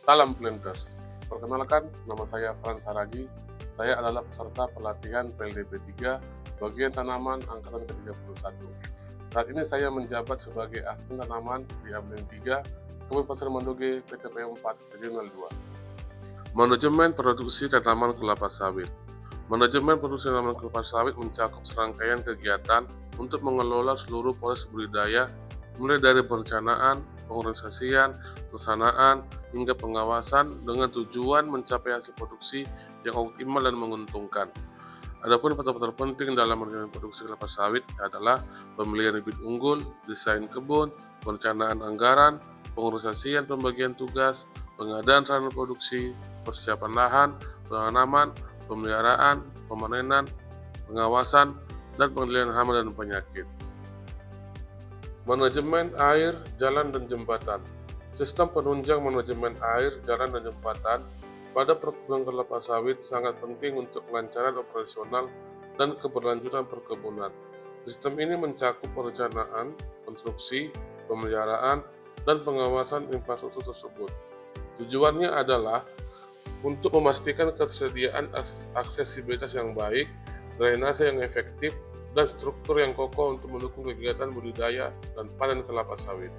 Salam Planters. Perkenalkan, nama saya Frans Saragi. Saya adalah peserta pelatihan PLDP 3 bagian tanaman angkatan ke-31. Saat ini saya menjabat sebagai asisten tanaman di Amling 3, Kebun Pasir Mandoge, PT PM 4 Regional 2. Manajemen produksi tanaman kelapa sawit. Manajemen produksi tanaman kelapa sawit mencakup serangkaian kegiatan untuk mengelola seluruh proses budidaya, mulai dari perencanaan, pengorganisasian, pelaksanaan, hingga pengawasan dengan tujuan mencapai hasil produksi yang optimal dan menguntungkan. Adapun faktor penting dalam manajemen produksi kelapa sawit adalah pemilihan bibit unggul, desain kebun, perencanaan anggaran, pengorganisasian pembagian tugas, pengadaan sarana produksi, persiapan lahan, penanaman, pemeliharaan, pemanenan, pengawasan, dan pengendalian hama dan penyakit. Manajemen air, jalan, dan jembatan. Sistem penunjang manajemen air, jalan, dan jembatan pada perkebunan kelapa sawit sangat penting untuk kelancaran operasional dan keberlanjutan perkebunan. Sistem ini mencakup perencanaan, konstruksi, pemeliharaan, dan pengawasan infrastruktur tersebut. Tujuannya adalah untuk memastikan ketersediaan aksesibilitas yang baik, drainase yang efektif, dan struktur yang kokoh untuk mendukung kegiatan budidaya dan panen kelapa sawit.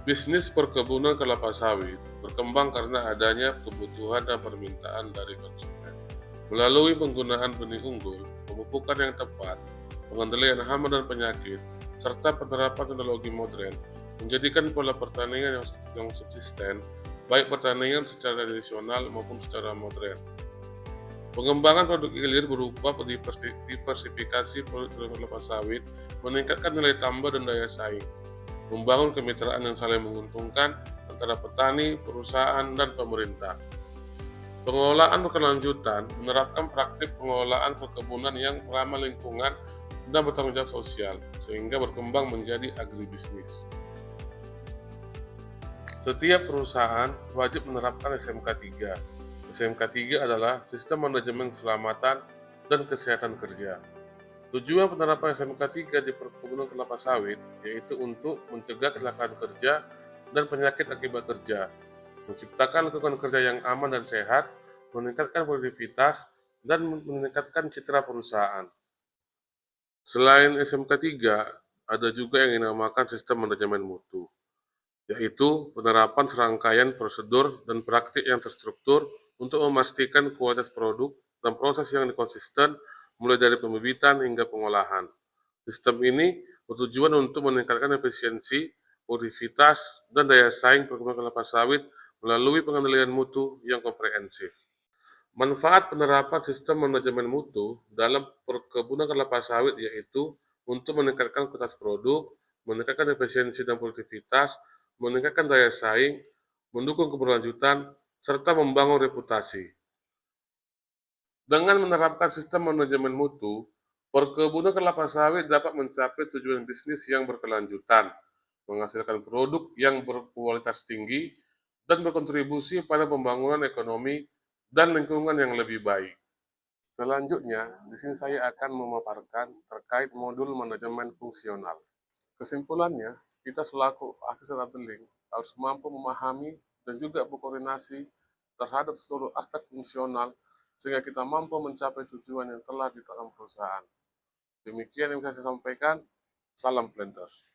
Bisnis perkebunan kelapa sawit berkembang karena adanya kebutuhan dan permintaan dari konsumen. Melalui penggunaan benih unggul, pemupukan yang tepat, pengendalian hama dan penyakit, serta penerapan teknologi modern, menjadikan pola pertanian yang subsisten, baik pertanian secara tradisional maupun secara modern. Pengembangan produk hilir berupa diversifikasi produk kelapa sawit, meningkatkan nilai tambah dan daya saing, membangun kemitraan yang saling menguntungkan antara petani, perusahaan, dan pemerintah. Pengelolaan berkelanjutan menerapkan praktik pengelolaan perkebunan yang ramah lingkungan dan bertanggung jawab sosial, sehingga berkembang menjadi agribisnis. Setiap perusahaan wajib menerapkan SMK 3. SMK 3 adalah Sistem Manajemen Keselamatan dan Kesehatan Kerja. Tujuan penerapan SMK 3 di perkebunan kelapa sawit yaitu untuk mencegah kecelakaan kerja dan penyakit akibat kerja, menciptakan lingkungan kerja yang aman dan sehat, meningkatkan produktivitas, dan meningkatkan citra perusahaan. Selain SMK 3, ada juga yang dinamakan Sistem Manajemen Mutu, yaitu penerapan serangkaian prosedur dan praktik yang terstruktur untuk memastikan kualitas produk dan proses yang konsisten mulai dari pembibitan hingga pengolahan. Sistem ini bertujuan untuk meningkatkan efisiensi, produktivitas, dan daya saing perkebunan kelapa sawit melalui pengendalian mutu yang komprehensif. Manfaat penerapan sistem manajemen mutu dalam perkebunan kelapa sawit yaitu untuk meningkatkan kualitas produk, meningkatkan efisiensi dan produktivitas, meningkatkan daya saing, mendukung keberlanjutan, serta membangun reputasi. Dengan menerapkan sistem manajemen mutu, perkebunan kelapa sawit dapat mencapai tujuan bisnis yang berkelanjutan, menghasilkan produk yang berkualitas tinggi, dan berkontribusi pada pembangunan ekonomi dan lingkungan yang lebih baik. Selanjutnya, di sini saya akan memaparkan terkait modul manajemen fungsional. Kesimpulannya, kita selaku asisten labeling harus mampu memahami dan juga berkoordinasi terhadap seluruh aspek fungsional sehingga kita mampu mencapai tujuan yang telah ditetapkan perusahaan. Demikian yang bisa saya sampaikan. Salam Planters.